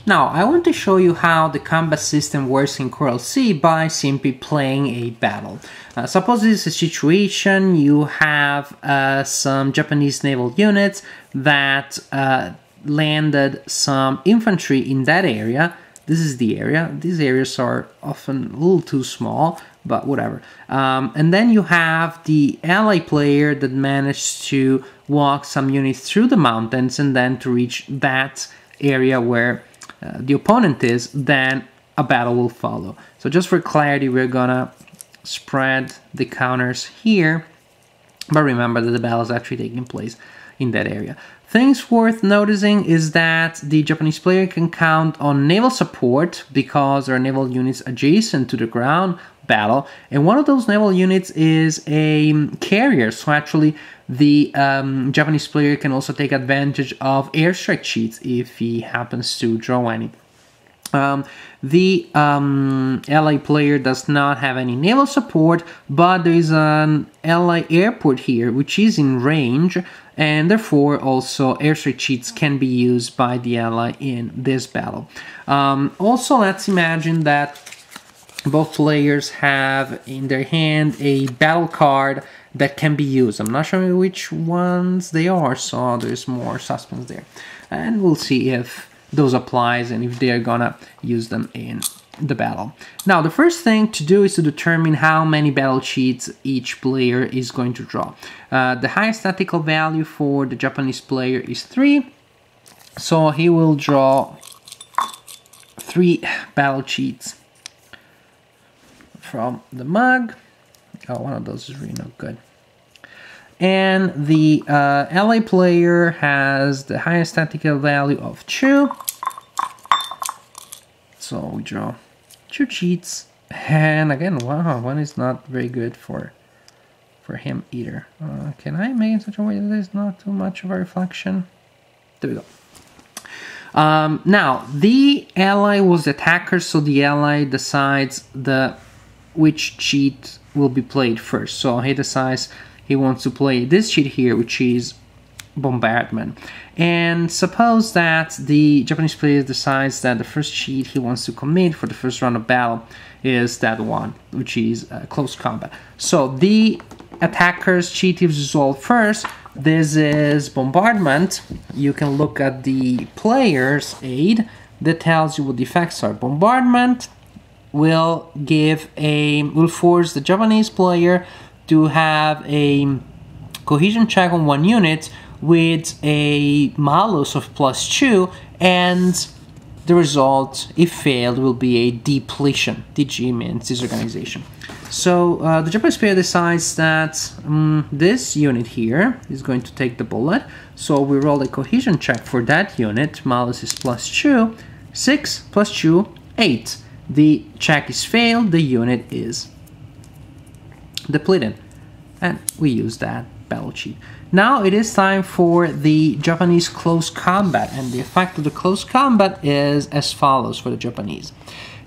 Now, I want to show you how the combat system works in Coral Sea by simply playing a battle. Suppose this is a situation you have some Japanese naval units that landed some infantry in that area. This is the area. These areas are often a little too small, but whatever. And then you have the ally player that managed to walk some units through the mountains and then to reach that area where the opponent is, then a battle will follow. So just for clarity, we're gonna spread the counters here, but remember that the battle is actually taking place in that area. Things worth noticing is that the Japanese player can count on naval support because there are naval units adjacent to the ground battle, and one of those naval units is a carrier. So actually the Japanese player can also take advantage of airstrike cheats if he happens to draw any. The ally player does not have any naval support, but there is an ally airport here which is in range, and therefore also airstrike cheats can be used by the ally in this battle. Also, let's imagine that both players have in their hand a battle card that can be used. I'm not sure which ones they are, so there's more suspense there. And we'll see if those applies and if they're gonna use them in the battle. Now, the first thing to do is to determine how many battle cheats each player is going to draw. The highest statistical value for the Japanese player is 3, so he will draw 3 battle cheats from the mug. Oh, one of those is really not good. And the ally player has the highest statistical value of 2. So we draw 2 cheats. And again, wow, one is not very good for him either. Can I make it in such a way that there's not too much of a reflection? There we go. Now, the ally was the attacker, so the ally decides which cheat will be played first. So he decides he wants to play this cheat here, which is bombardment. And suppose that the Japanese player decides that the first cheat he wants to commit for the first round of battle is that one, which is close combat. So the attacker's cheat is resolved first. This is bombardment. You can look at the player's aid that tells you what the effects are. Bombardment will force the Japanese player to have a cohesion check on 1 unit with a malus of +2, and the result, if failed, will be a depletion. DG means disorganization. So the Japanese player decides that this unit here is going to take the bullet. So we roll a cohesion check for that unit. Malus is +2, 6 + 2, 8. The check is failed, the unit is depleted, and we use that battle cheat. Now it is time for the Japanese close combat, and the effect of the close combat is as follows for the Japanese.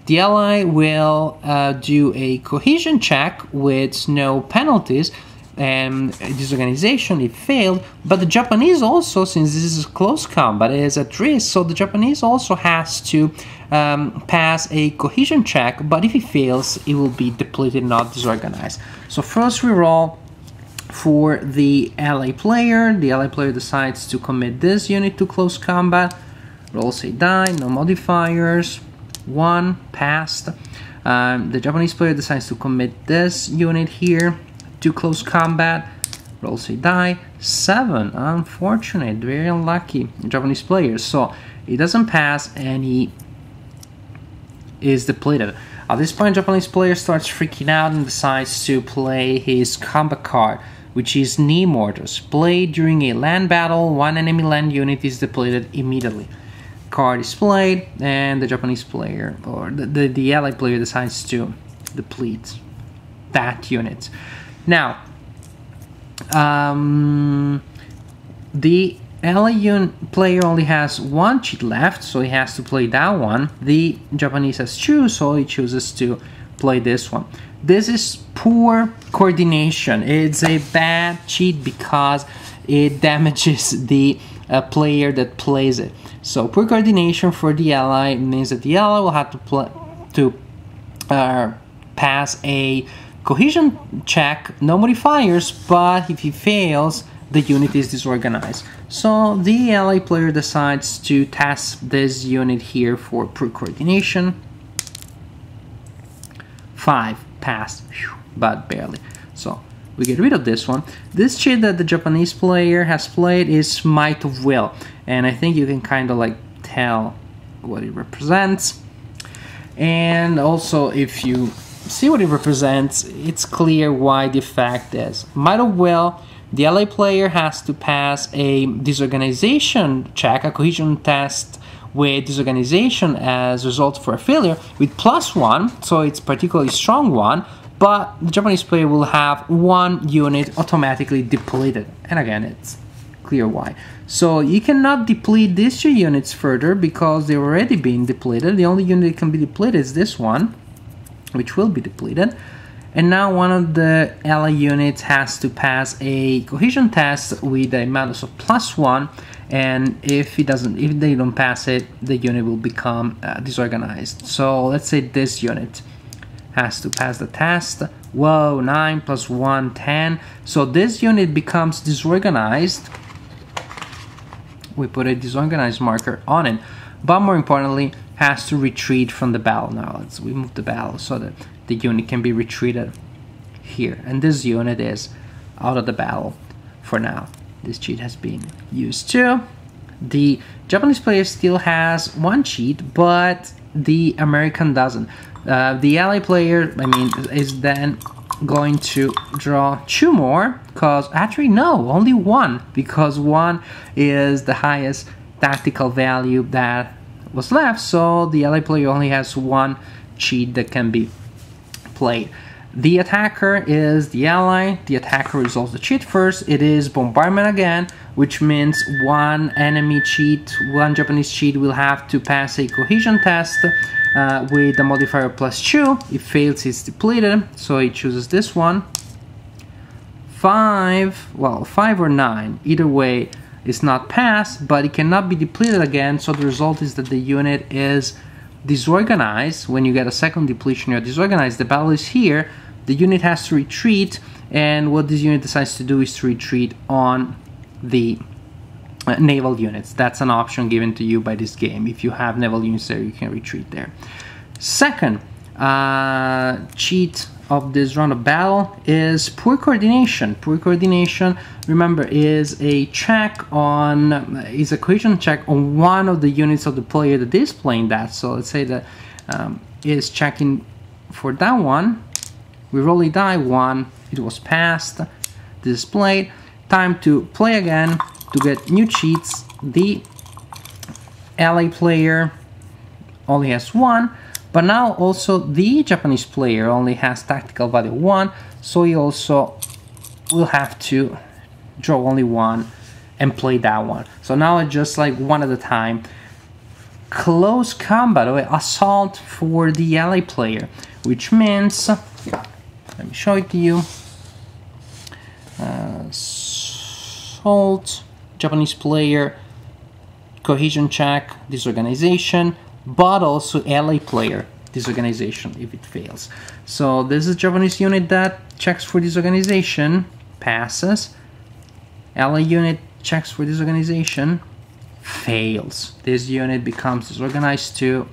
The ally will do a cohesion check with no penalties and disorganization if failed, but the Japanese also, since this is close combat, is at risk, so the Japanese also has to pass a cohesion check, but if he fails, it will be depleted, not disorganized. So first we roll for the ally player. The ally player decides to commit this unit to close combat. Rolls a die, no modifiers. 1 passed. The Japanese player decides to commit this unit here to close combat. Rolls a die. 7. Unfortunate, very unlucky Japanese player. So it doesn't pass and he is depleted. At this point, Japanese player starts freaking out and decides to play his combat card, which is knee mortars. Played during a land battle, 1 enemy land unit is depleted immediately. Card is played, and the Japanese player, or the ally player, decides to deplete that unit. Now, the ally player only has 1 cheat left, so he has to play that one. The Japanese has 2, so he chooses to play this one. This is poor coordination. It's a bad cheat because it damages the player that plays it. So poor coordination for the ally means that the ally will have to pass a cohesion check, no modifiers, but if he fails, the unit is disorganized. So the ally player decides to test this unit here for poor coordination. 5 passed, but barely. So we get rid of this one. This cheat that the Japanese player has played is Might of Will, and I think you can kind of like tell what it represents. And also, if you see what it represents, it's clear why the effect is. Might of Will, the ally player has to pass a disorganization check, a cohesion test with disorganization as result for a failure with +1, so it's particularly strong one, but the Japanese player will have 1 unit automatically depleted. And again, it's clear why. So you cannot deplete these 2 units further because they're already being depleted. The only unit that can be depleted is this one, which will be depleted. And now one of the ally units has to pass a cohesion test with a malus of +1, and if they don't pass it, the unit will become disorganized. So let's say this unit has to pass the test. Whoa, 9 + 1, 10. So this unit becomes disorganized. We put a disorganized marker on it, but more importantly, has to retreat from the battle. Now let's remove the battle so that the unit can be retreated here. And this unit is out of the battle for now. This cheat has been used too. The Japanese player still has 1 cheat, but the American doesn't. The ally player, is then going to draw 2 more, because actually no, only 1, because 1 is the highest tactical value that was left, so the ally player only has 1 cheat that can be played. The attacker is the ally. The attacker resolves the cheat first. It is bombardment again, which means 1 enemy cheat, 1 Japanese cheat will have to pass a cohesion test with a modifier +2. If fails, it's depleted, so he chooses this one. 5 or 9, either way, is not passed, but it cannot be depleted again, so the result is that the unit is disorganized. When you get a second depletion, you're disorganized. The battle is here, the unit has to retreat, and what this unit decides to do is to retreat on the naval units. That's an option given to you by this game. If you have naval units there, you can retreat there. Second cheat of this round of battle is poor coordination. Poor coordination, remember, is a cohesion check on 1 of the units of the player that is playing that. So let's say that is checking for that one. We roll a die, 1, it was passed, displayed. Time to play again to get new cheats. The ally player only has 1, but now also the Japanese player only has tactical value 1, so he also will have to draw only 1 and play that one. So now it's just like 1 at a time. Close combat, or assault for the ally player, which means, let me show it to you. Assault, Japanese player, cohesion check, disorganization, but also ally player, disorganization if it fails. So this is a Japanese unit that checks for disorganization, passes. Ally unit checks for disorganization, fails. This unit becomes disorganized too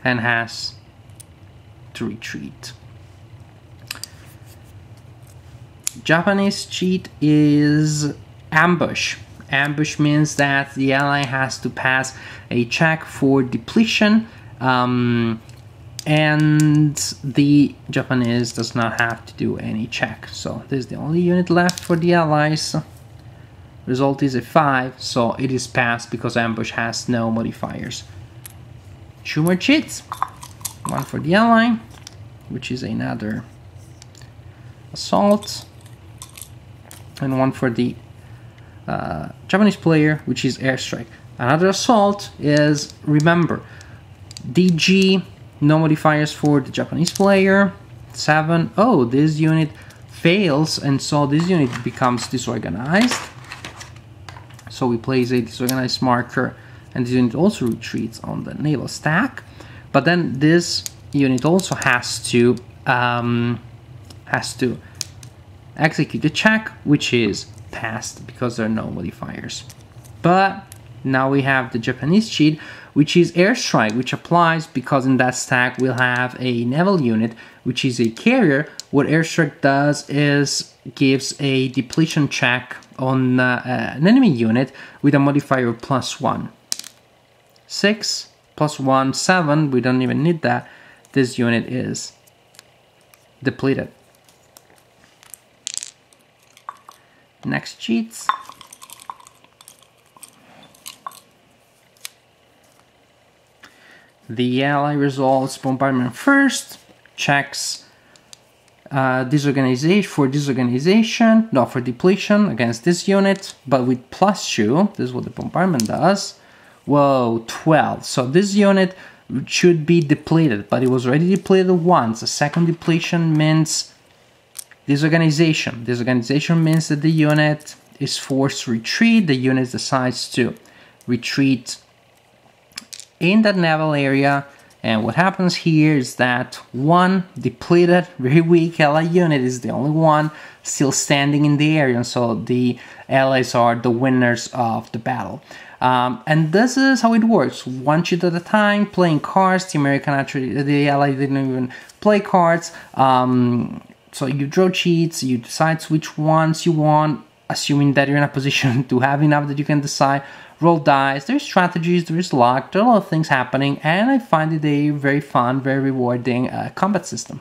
and has to retreat. Japanese cheat is ambush. Ambush means that the ally has to pass a check for depletion, and the Japanese does not have to do any check. So this is the only unit left for the allies. Result is a 5, so it is passed because ambush has no modifiers. 2 more cheats. 1 for the ally, which is another assault, and 1 for the Japanese player, which is airstrike. Another assault is, remember, DG, no modifiers for the Japanese player. 7. Oh, this unit fails, and so this unit becomes disorganized. So we place a disorganized marker, and this unit also retreats on the naval stack. But then this unit also has to execute a check, which is passed because there are no modifiers. But now we have the Japanese cheat, which is airstrike, which applies because in that stack we'll have a naval unit, which is a carrier. What airstrike does is gives a depletion check on an enemy unit with a modifier of +1. 6 + 1, 7, we don't even need that. This unit is depleted. Next cheats. The ally resolves bombardment first, checks disorganization for depletion against this unit, but with +2. This is what the bombardment does. Whoa, 12. So this unit should be depleted, but it was already depleted once. A second depletion means disorganization. Disorganization means that the unit is forced to retreat. The unit decides to retreat in that naval area, and what happens here is that one depleted, very weak ally unit is the only one still standing in the area, and so the allies are the winners of the battle. And this is how it works, one cheat at a time, playing cards. The American actually, the ally didn't even play cards, so you draw cheats, you decide which ones you want, assuming that you're in a position to have enough that you can decide. Roll dice, there's strategies, there's luck, there are a lot of things happening, and I find it a very fun, very rewarding combat system.